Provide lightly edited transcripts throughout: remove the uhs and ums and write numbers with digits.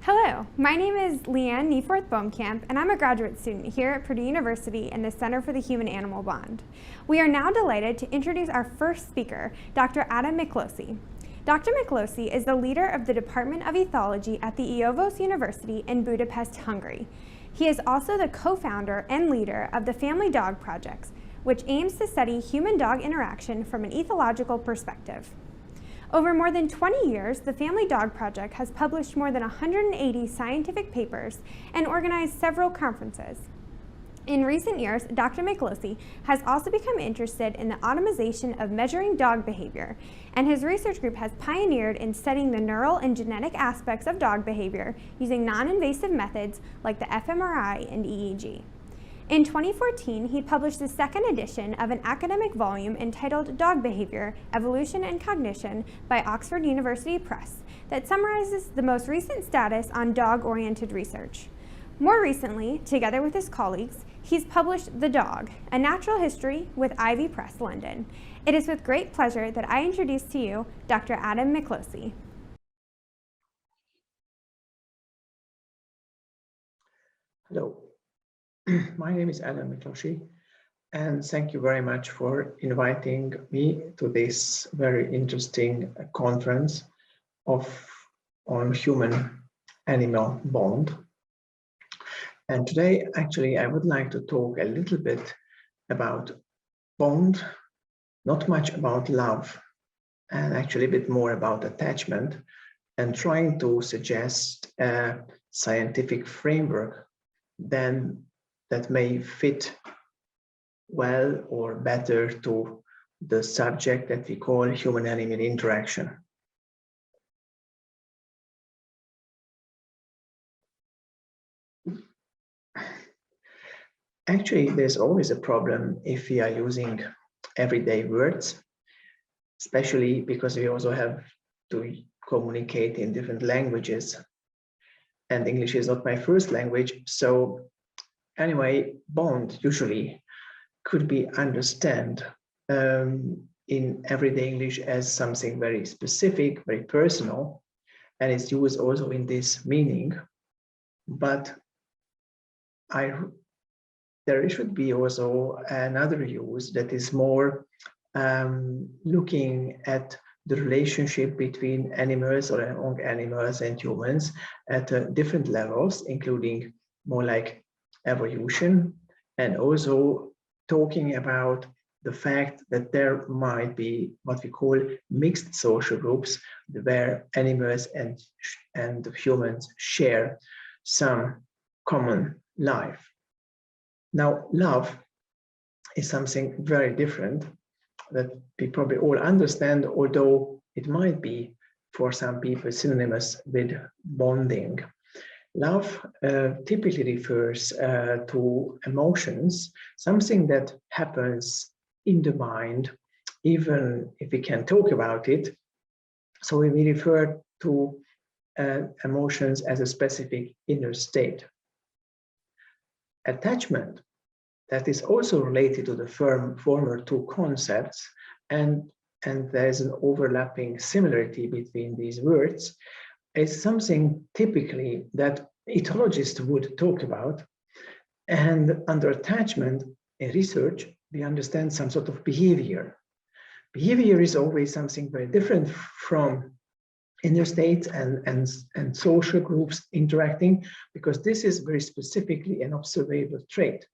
Hello, my name is Leanne Nieforth-Bohmkamp, and I'm a graduate student here at Purdue University in the Center for the Human-Animal Bond. We are now delighted to introduce our first speaker, Dr. Ádám Miklósi. Dr. Miklósi is the leader of the Department of Ethology at the Eötvös University in Budapest, Hungary. He is also the co-founder and leader of the Family Dog Projects, which aims to study human-dog interaction from an ethological perspective. Over more than 20 years, the Family Dog Project has published more than 180 scientific papers and organized several conferences. In recent years, Dr. Miklósi has also become interested in the automation of measuring dog behavior, and his research group has pioneered in studying the neural and genetic aspects of dog behavior using non-invasive methods like the fMRI and EEG. In 2014, he published the second edition of an academic volume entitled Dog Behavior, Evolution and Cognition by Oxford University Press that summarizes the most recent status on dog-oriented research. More recently, together with his colleagues, he's published The Dog, A Natural History with Ivy Press, London. It is with great pleasure that I introduce to you Dr. Ádám Miklósi. Hello. My name is Ádám Miklósi, and thank you very much for inviting me to this very interesting conference on human-animal bond. And today, actually, I would like to talk a little bit about bond, not much about love, and actually a bit more about attachment, and trying to suggest a scientific framework that may fit well or better to the subject that we call human-animal interaction. Actually, there's always a problem if we are using everyday words, especially because we also have to communicate in different languages. And English is not my first language, so anyway, bond usually could be understood in everyday English as something very specific, very personal, and it's used also in this meaning. But there should be also another use that is more looking at the relationship between animals or among animals and humans at different levels, including more like evolution, and also talking about the fact that there might be what we call mixed social groups where animals and humans share some common life. Now, love is something very different that we probably all understand, although it might be for some people synonymous with bonding. Love typically refers to emotions, something that happens in the mind, even if we can talk about it. So we refer to emotions as a specific inner state. Attachment, that is also related to the former two concepts, and there is an overlapping similarity between these words, is something typically that ethologists would talk about. And under attachment in research, we understand some sort of behavior. Behavior is always something very different from inner states and social groups interacting, because this is very specifically an observable trait.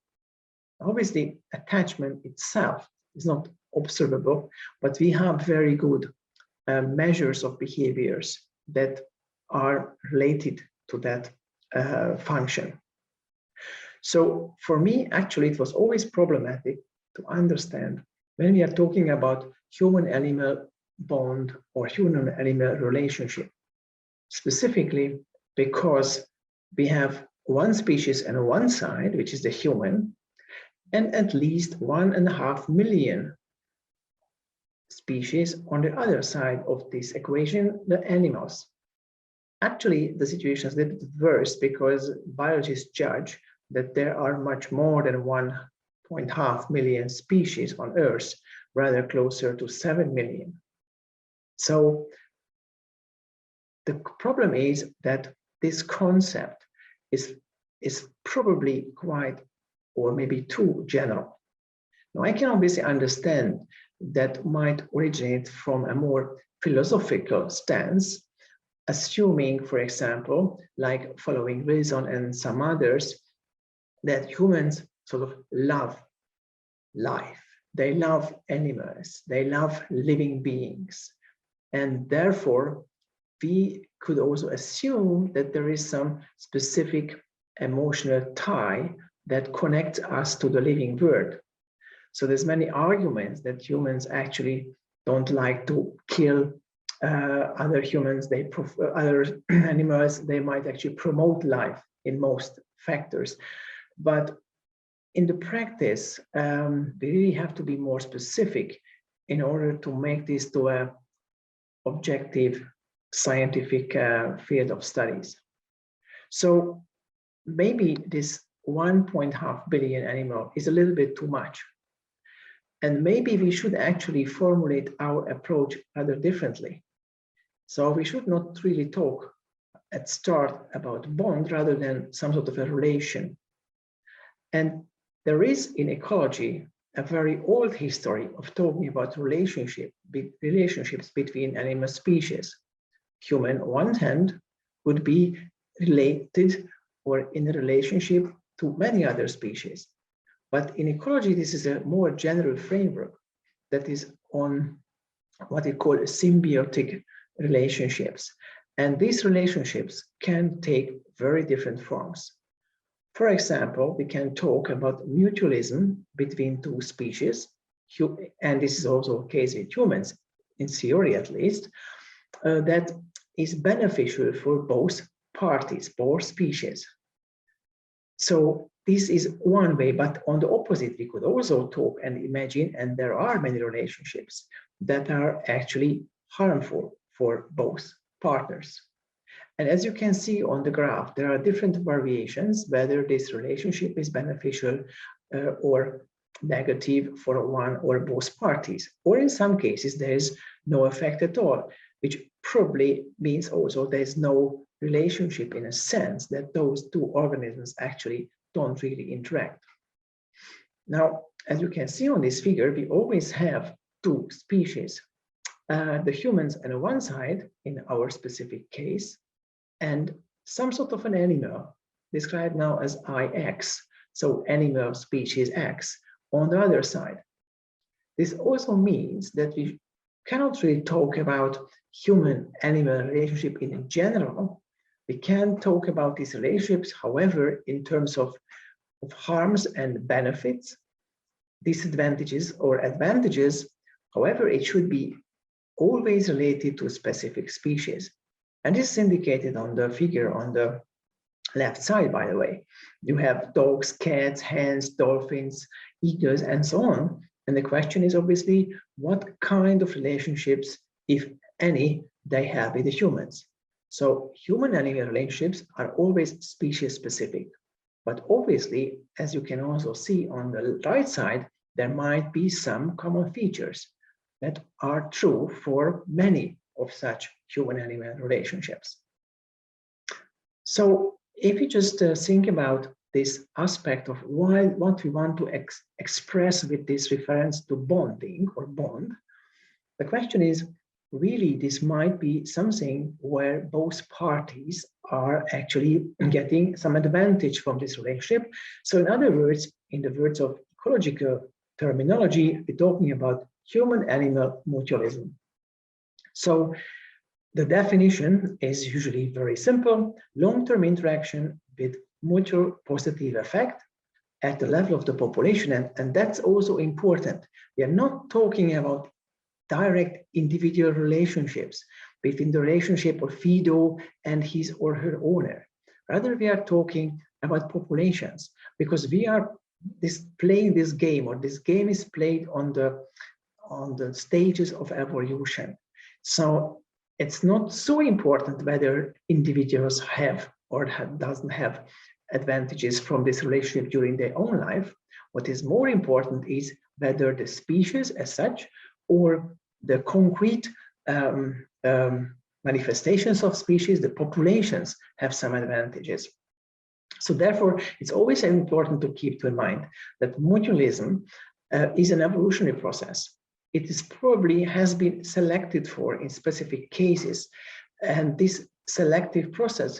Obviously, attachment itself is not observable, but we have very good measures of behaviors that are related to that function. So for me, actually, it was always problematic to understand when we are talking about human-animal bond or human-animal relationship, specifically because we have one species on one side, which is the human, and at least 1.5 million species on the other side of this equation, the animals. Actually, the situation is a little bit worse because biologists judge that there are much more than 1.5 million species on Earth, rather closer to 7 million. So the problem is that this concept is probably quite, or maybe too general. Now, I can obviously understand that might originate from a more philosophical stance, assuming, for example, like following Wilson and some others, that humans sort of love life. They love animals. They love living beings. And therefore, we could also assume that there is some specific emotional tie that connects us to the living world. So there's many arguments that humans actually don't like to kill other humans, they prefer other animals, they might actually promote life in most factors. But in the practice, we really have to be more specific in order to make this to an objective scientific field of studies. So maybe this 1.5 billion animal is a little bit too much. And maybe we should actually formulate our approach rather differently. So we should not really talk at start about bond rather than some sort of a relation. And there is in ecology a very old history of talking about relationships between animal species. Human, on one hand, would be related or in a relationship to many other species. But in ecology, this is a more general framework that is on what we call symbiotic relationships. And these relationships can take very different forms. For example, we can talk about mutualism between two species, and this is also the case with humans, in theory at least, that is beneficial for both parties, both species. So this is one way, but on the opposite, we could also talk and imagine, and there are many relationships that are actually harmful for both partners. And as you can see on the graph, there are different variations, whether this relationship is beneficial or negative for one or both parties. Or in some cases, there is no effect at all, which probably means also there's no relationship in a sense that those two organisms actually don't really interact. Now, as you can see on this figure, we always have two species, the humans on one side in our specific case, and some sort of an animal described now as IX, so animal species X, on the other side. This also means that we cannot really talk about human-animal relationship in general. We can talk about these relationships, however, in terms of harms and benefits, disadvantages or advantages. However, it should be always related to a specific species. And this is indicated on the figure on the left side, by the way. You have dogs, cats, hens, dolphins, eagles, and so on. And the question is obviously, what kind of relationships, if any, they have with the humans? So human-animal relationships are always species-specific. But obviously, as you can also see on the right side, there might be some common features that are true for many of such human-animal relationships. So if you just think about this aspect of what we want to express with this reference to bonding or bond, the question is, really, this might be something where both parties are actually getting some advantage from this relationship. So in other words, in the words of ecological terminology, we're talking about human-animal mutualism. So the definition is usually very simple: long-term interaction with mutual positive effect at the level of the population. And that's also important. We are not talking about direct individual relationships between the relationship of Fido and his or her owner. Rather, we are talking about populations, because we are playing this game, or this game is played on the stages of evolution. So it's not so important whether individuals have or doesn't have advantages from this relationship during their own life. What is more important is whether the species as such, or the concrete manifestations of species, the populations have some advantages. So therefore, it's always important to keep in mind that mutualism is an evolutionary process. It is probably has been selected for in specific cases, and this selective process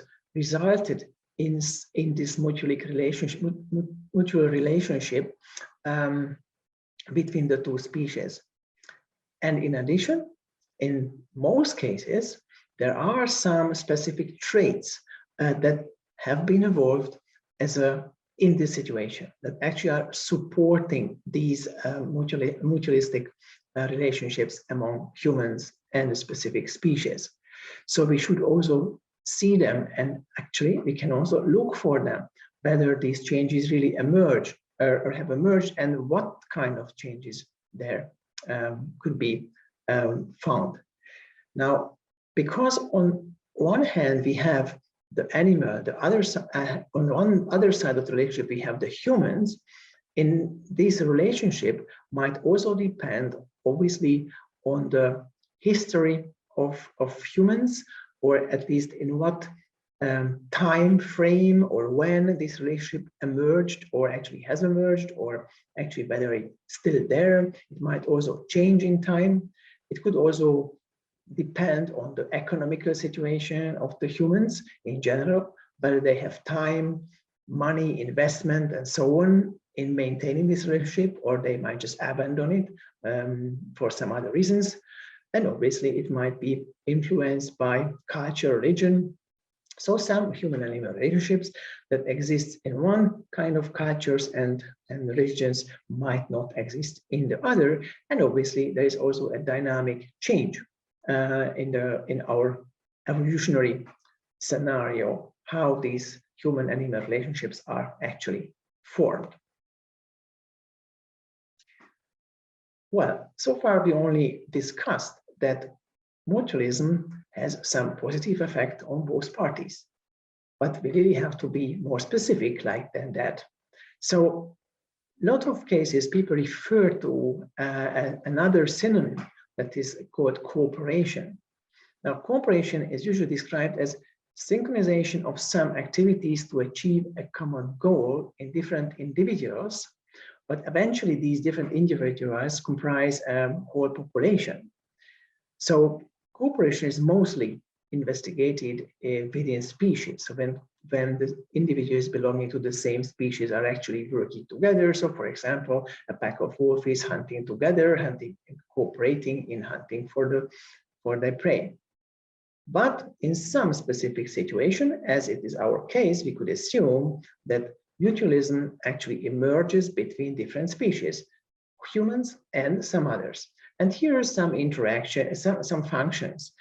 resulted in this mutual relationship between the two species. And in addition, in most cases, there are some specific traits that have been evolved in this situation that actually are supporting these mutualistic relationships among humans and a specific species. So we should also see them, and actually we can also look for them, whether these changes really emerge or have emerged, and what kind of changes there could be found. Now, because on one hand we have the animal, the other on one other side of the relationship we have the humans. In this relationship might also depend, obviously, on the history of humans, or at least in what time frame or when this relationship emerged, or actually has emerged, or actually whether it's still there. It might also change in time. It could also depend on the economical situation of the humans in general, whether they have time, money, investment, and so on in maintaining this relationship, or they might just abandon it for some other reasons. And obviously it might be influenced by culture, religion. So some human-animal relationships that exist in one kind of cultures and religions might not exist in the other. And obviously there is also a dynamic change in our evolutionary scenario, how these human-animal relationships are actually formed. Well, so far we only discussed that mutualism has some positive effect on both parties, but we really have to be more specific than that. So a lot of cases people refer to another synonym that is called cooperation. Now, cooperation is usually described as synchronization of some activities to achieve a common goal in different individuals, but eventually these different individuals comprise a whole population. So cooperation is mostly investigated within species. So when the individuals belonging to the same species are actually working together. So for example, a pack of wolves hunting together, cooperating in hunting for their prey. But in some specific situation, as it is our case, we could assume that mutualism actually emerges between different species, humans and some others. And here are some interaction, some functions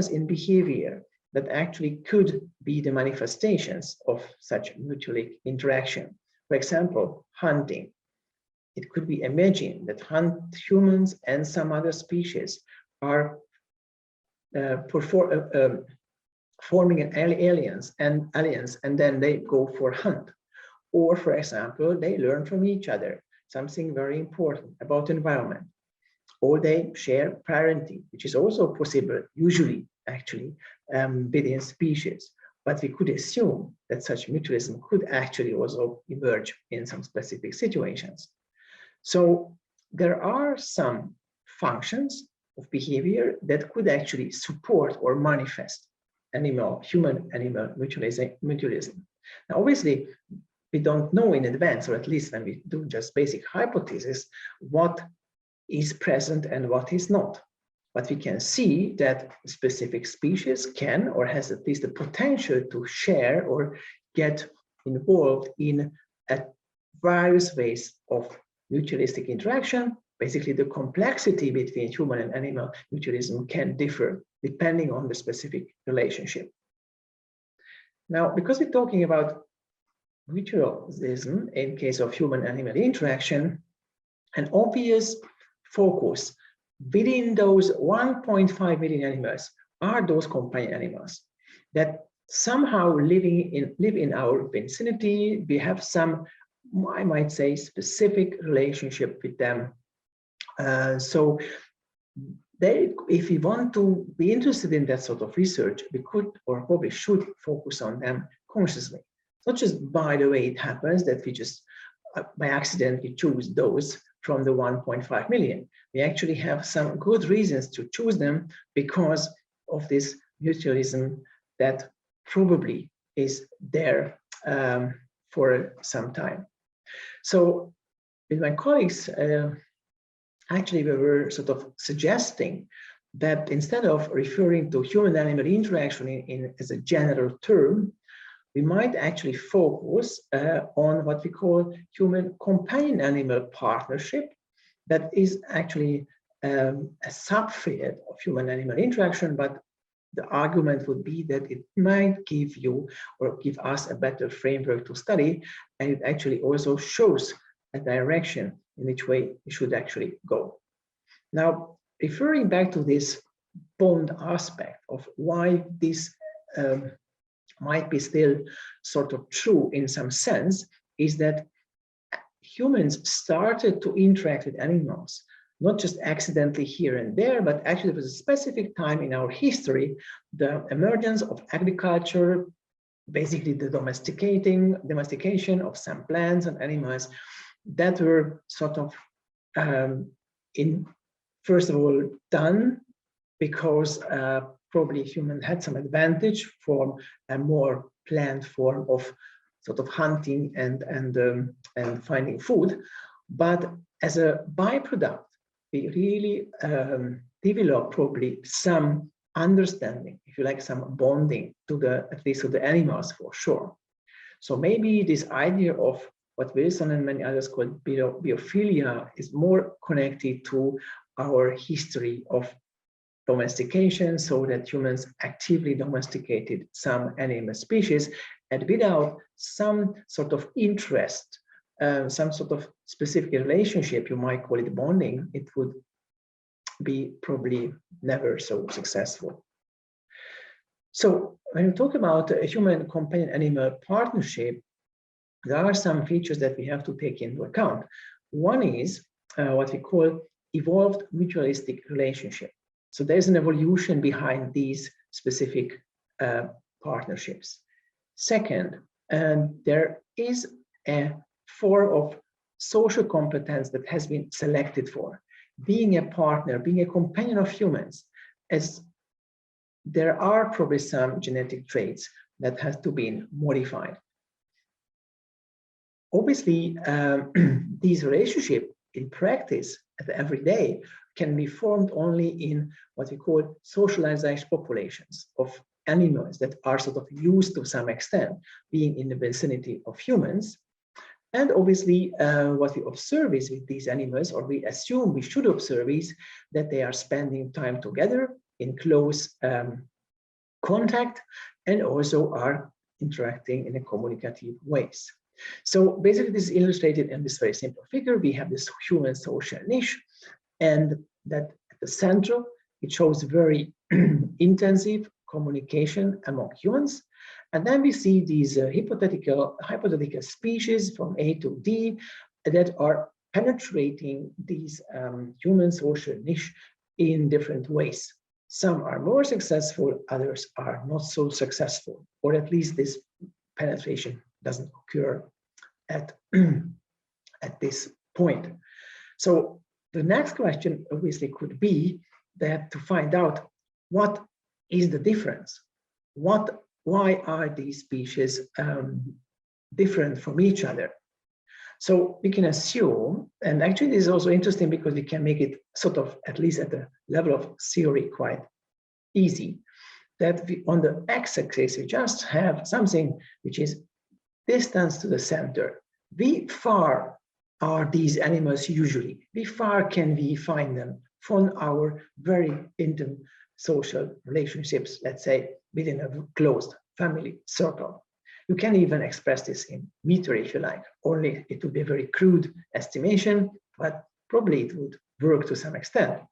in behavior that actually could be the manifestations of such mutual interaction. For example, hunting. It could be imagined that humans and some other species are forming an alliance, and then they go for hunt. Or, for example, they learn from each other something very important about environment. Or they share parenting, which is also possible, usually, actually, within species. But we could assume that such mutualism could actually also emerge in some specific situations. So there are some functions of behavior that could actually support or manifest human-animal mutualism. Now, obviously, we don't know in advance, or at least when we do just basic hypotheses, what is present and what is not. But we can see that specific species can, or has at least the potential to share or get involved in various ways of mutualistic interaction. Basically, the complexity between human and animal mutualism can differ depending on the specific relationship. Now, because we're talking about mutualism in case of human-animal interaction, an obvious focus within those 1.5 million animals are those companion animals that somehow live in our vicinity. We have some, I might say, specific relationship with them. So if we want to be interested in that sort of research, we could or probably should focus on them consciously. It's not just by the way it happens that we just by accident we choose those from the 1.5 million. We actually have some good reasons to choose them because of this mutualism that probably is there for some time. So with my colleagues, actually we were sort of suggesting that instead of referring to human-animal interaction as a general term, we might actually focus on what we call human companion-animal partnership. That is actually a subfield of human-animal interaction, but the argument would be that it might give you or give us a better framework to study, and it actually also shows a direction in which way we should actually go. Now, referring back to this bond aspect of why this might be still sort of true in some sense, is that humans started to interact with animals, not just accidentally here and there, but actually there was a specific time in our history, the emergence of agriculture, basically the domestication of some plants and animals that were sort of first of all done because probably humans had some advantage from a more planned form of sort of hunting and finding food. But as a byproduct, we really developed probably some understanding, if you like, some bonding to at least to the animals for sure. So maybe this idea of what Wilson and many others call biophilia is more connected to our history of domestication, so that humans actively domesticated some animal species, and without some sort of interest, some sort of specific relationship, you might call it bonding, it would be probably never so successful. So when we talk about a human companion animal partnership, there are some features that we have to take into account. One is what we call evolved mutualistic relationship. So there's an evolution behind these specific partnerships. Second, there is a form of social competence that has been selected for. Being a partner, being a companion of humans, as there are probably some genetic traits that have to be modified. Obviously, these relationships in practice every day can be formed only in what we call socialized populations of animals that are sort of used to some extent being in the vicinity of humans. And obviously, what we observe is with these animals, or we assume we should observe, is that they are spending time together in close contact and also are interacting in a communicative ways. So basically, this is illustrated in this very simple figure. We have this human social niche, and that at the center, it shows very intensive communication among humans. And then we see these hypothetical species from A to D that are penetrating these human social niche in different ways. Some are more successful, others are not so successful, or at least this penetration doesn't occur at this point. So the next question obviously could be that to find out what is the difference? Why are these species different from each other? So we can assume, and actually this is also interesting because we can make it sort of, at least at the level of theory, quite easy, that on the x-axis we just have something which is distance to the center. How far are these animals usually? How far can we find them from our very intimate social relationships, let's say within a closed family circle? You can even express this in meter if you like, only it would be a very crude estimation, but probably it would work to some extent.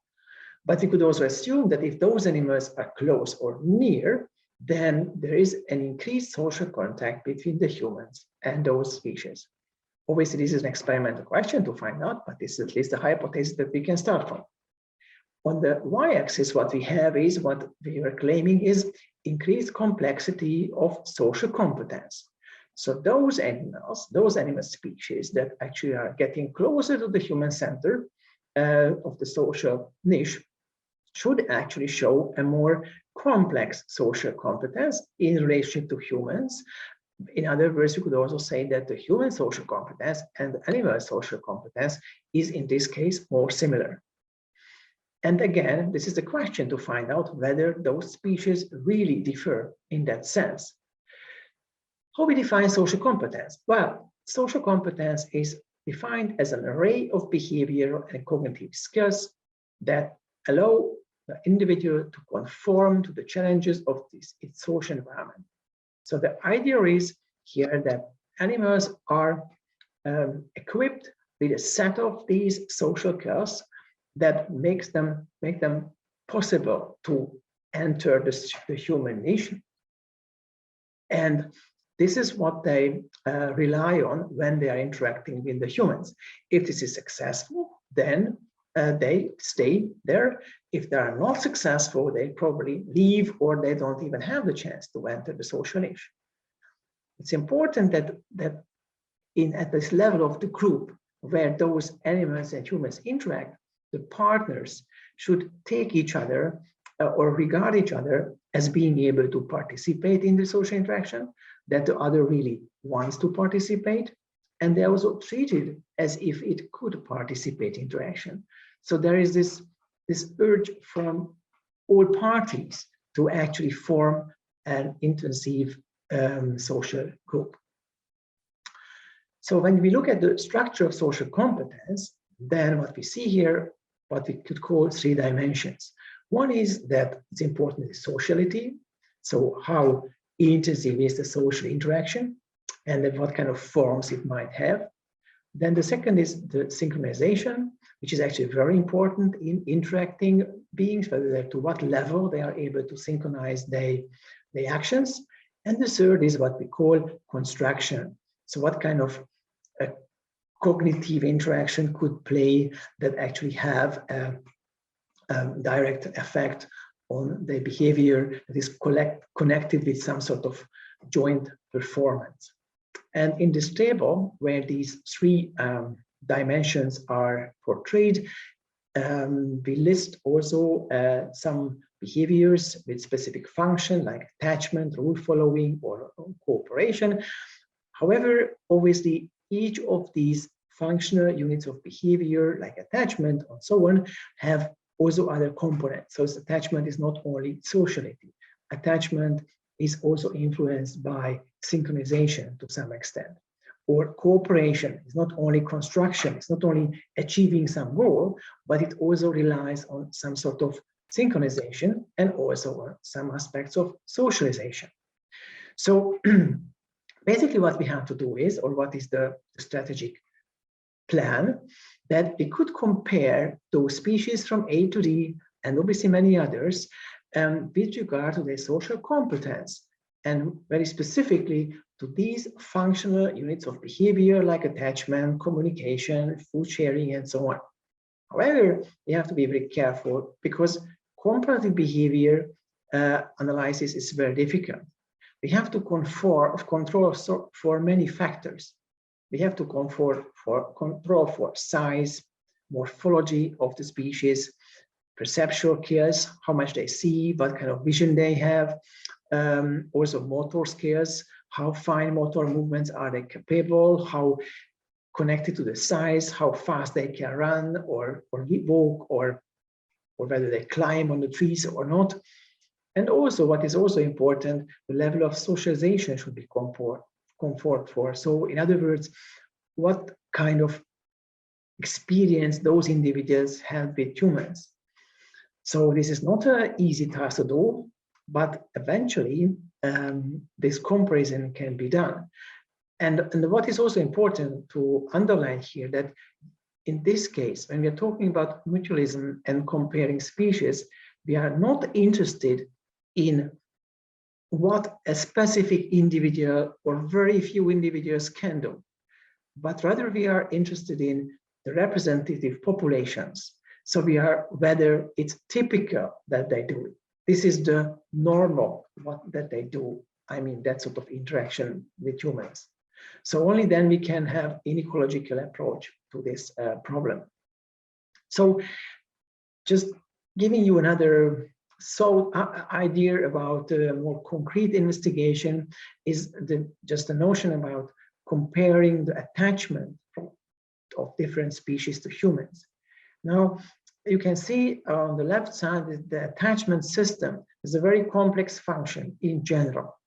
But we could also assume that if those animals are close or near, then there is an increased social contact between the humans and those species. Obviously, this is an experimental question to find out, but this is at least a hypothesis that we can start from. on the y-axis, what we have is what we are claiming is increased complexity of social competence. So those animal species that actually are getting closer to the human center of the social niche should actually show a more complex social competence in relation to humans. In other words, you could also say that the human social competence and the animal social competence is in this case more similar. And again, this is the question to find out whether those species really differ in that sense. How we define social competence? Well, social competence is defined as an array of behavioral and cognitive skills that allow the individual to conform to the challenges of its social environment. So the idea is here that animals are equipped with a set of these social skills that make them possible to enter the human niche. And this is what they rely on when they are interacting with the humans. If this is successful, then they stay there. If they are not successful, they probably leave or they don't even have the chance to enter the social niche. It's important that at this level of the group where those animals and humans interact, the partners should take each other or regard each other as being able to participate in the social interaction, that the other really wants to participate, and they're also treated as if it could participate in interaction. So there is this urge from all parties to actually form an intensive social group. So when we look at the structure of social competence, then what we see here, what we could call 3 dimensions. One is that it's important is sociality. So how intensive is the social interaction and then what kind of forms it might have. Then the second is the synchronization, which is actually very important in interacting beings, whether to what level they are able to synchronize their actions. And the third is what we call construction. So what kind of cognitive interaction could play that actually have a direct effect on the behavior that is connected with some sort of joint performance. And in this table, where these 3 dimensions are portrayed, we list also some behaviors with specific function like attachment, rule following, or cooperation. However, obviously, each of these functional units of behavior like attachment and so on have also other components. So attachment is not only sociality. Attachment is also influenced by synchronization to some extent. Or cooperation is not only construction, it's not only achieving some goal, but it also relies on some sort of synchronization and also on some aspects of socialization. So basically what we have to do is, or what is the strategic plan, that we could compare those species from A to D and obviously many others with regard to their social competence, and very specifically to these functional units of behavior like attachment, communication, food sharing, and so on. However, we have to be very careful because comparative behavior analysis is very difficult. We have to control for many factors. We have to control for size, morphology of the species, perceptual skills, how much they see, what kind of vision they have, also motor skills, how fine motor movements are they capable, how connected to the size, how fast they can run or walk, or whether they climb on the trees or not. And also, what is also important, the level of socialization should be comfort for. So in other words, what kind of experience those individuals have with humans. So this is not an easy task to do, but eventually this comparison can be done. And what is also important to underline here, that in this case, when we are talking about mutualism and comparing species, we are not interested in what a specific individual or very few individuals can do, but rather we are interested in the representative populations. So we are whether it's typical that they do it. This is the normal that they do. I mean, that sort of interaction with humans. So only then we can have an ecological approach to this problem. So just giving you another idea about a more concrete investigation is just a notion about comparing the attachment of different species to humans. Now, you can see on the left side that the attachment system is a very complex function in general.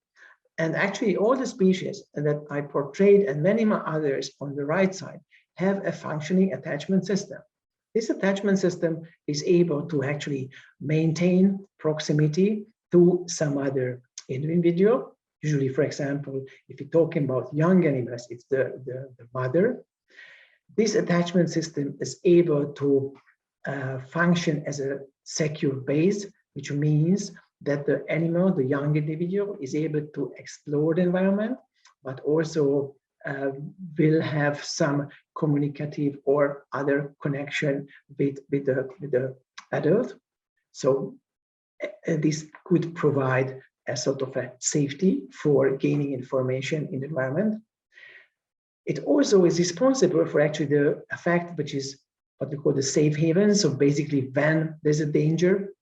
And actually all the species that I portrayed and many others on the right side have a functioning attachment system. This attachment system is able to actually maintain proximity to some other individual. Usually, for example, if you're talking about young animals, it's the mother. This attachment system is able to function as a secure base, which means that the animal, the young individual, is able to explore the environment, but also will have some communicative or other connection with the adult. So this could provide a sort of a safety for gaining information in the environment. It also is responsible for actually the effect, which is what we call the safe haven. So basically, when there's a danger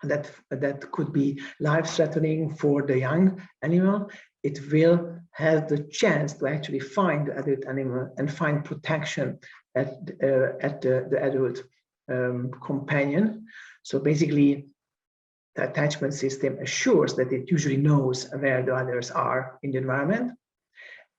that could be life-threatening for the young animal, it will have the chance to actually find the adult animal and find protection at the adult companion. So basically, the attachment system assures that it usually knows where the others are in the environment.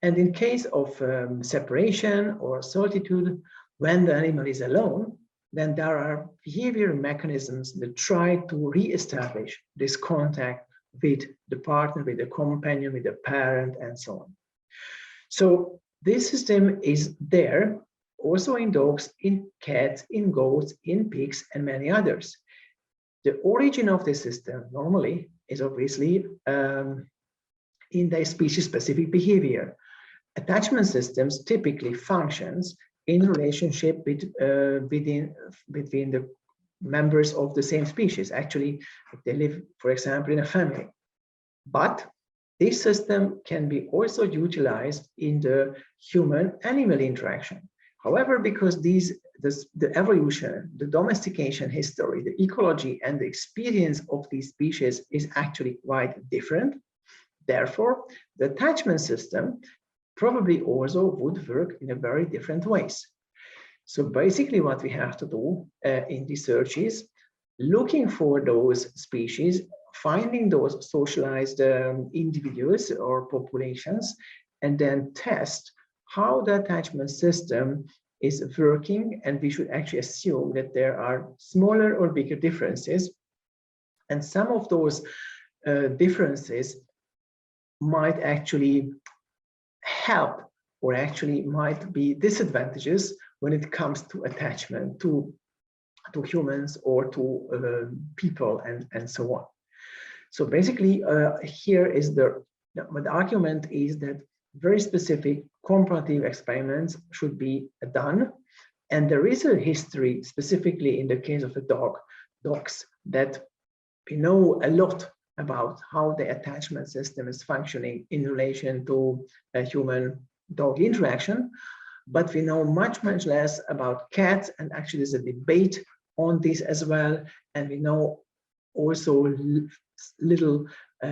And in case of separation or solitude, when the animal is alone, then there are behavioral mechanisms that try to re-establish this contact with the partner, with the companion, with the parent, and so on. So this system is there also in dogs, in cats, in goats, in pigs, and many others. The origin of this system normally is obviously in their species-specific behavior. Attachment systems typically functions in relationship between the members of the same species. Actually, they live, for example, in a family. But this system can be also utilized in the human-animal interaction. However, because the evolution, the domestication history, the ecology, and the experience of these species is actually quite different. Therefore, the attachment system probably also would work in a very different ways. So basically what we have to do in research is looking for those species, finding those socialized individuals or populations, and then test how the attachment system is working. And we should actually assume that there are smaller or bigger differences. And some of those differences might actually help or actually might be disadvantages when it comes to attachment to humans or to people and so on. So basically here is the argument is that very specific comparative experiments should be done. And there is a history specifically in the case of the dogs that we know a lot about how the attachment system is functioning in relation to a human-dog interaction, but we know much less about cats, and actually there's a debate on this as well, and we know also little,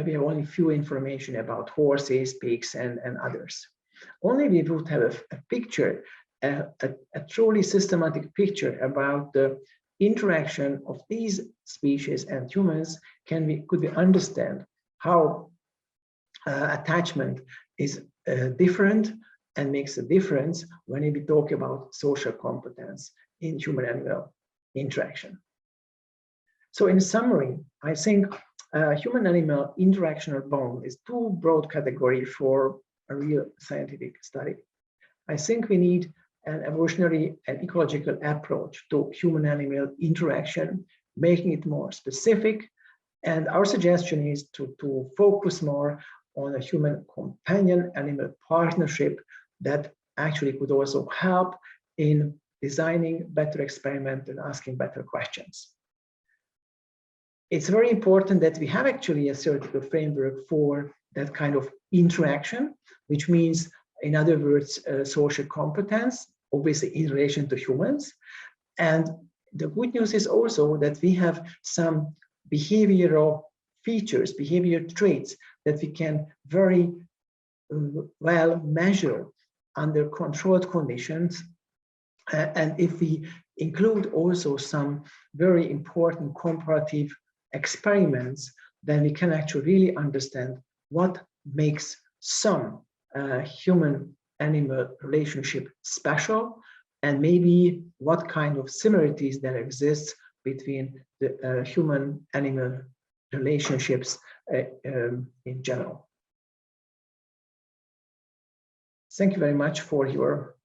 we have only few information about horses, pigs, and others. Only we would have a picture, a truly systematic picture about the interaction of these species and humans could we understand how attachment is different and makes a difference when we talk about social competence in human-animal interaction. So in summary, I think human-animal interaction or bond is too broad category for a real scientific study. I think we need an evolutionary and ecological approach to human-animal interaction, making it more specific. And our suggestion is to focus more on a human companion-animal partnership that actually could also help in designing better experiments and asking better questions. It's very important that we have actually a theoretical framework for that kind of interaction, which means, in other words, social competence, obviously in relation to humans. And the good news is also that we have some behavioral features, behavior traits that we can very well measure under controlled conditions. And if we include also some very important comparative experiments, then we can actually really understand what makes some human-animal relationship special, and maybe what kind of similarities there exists between the human-animal relationships in general. Thank you very much for your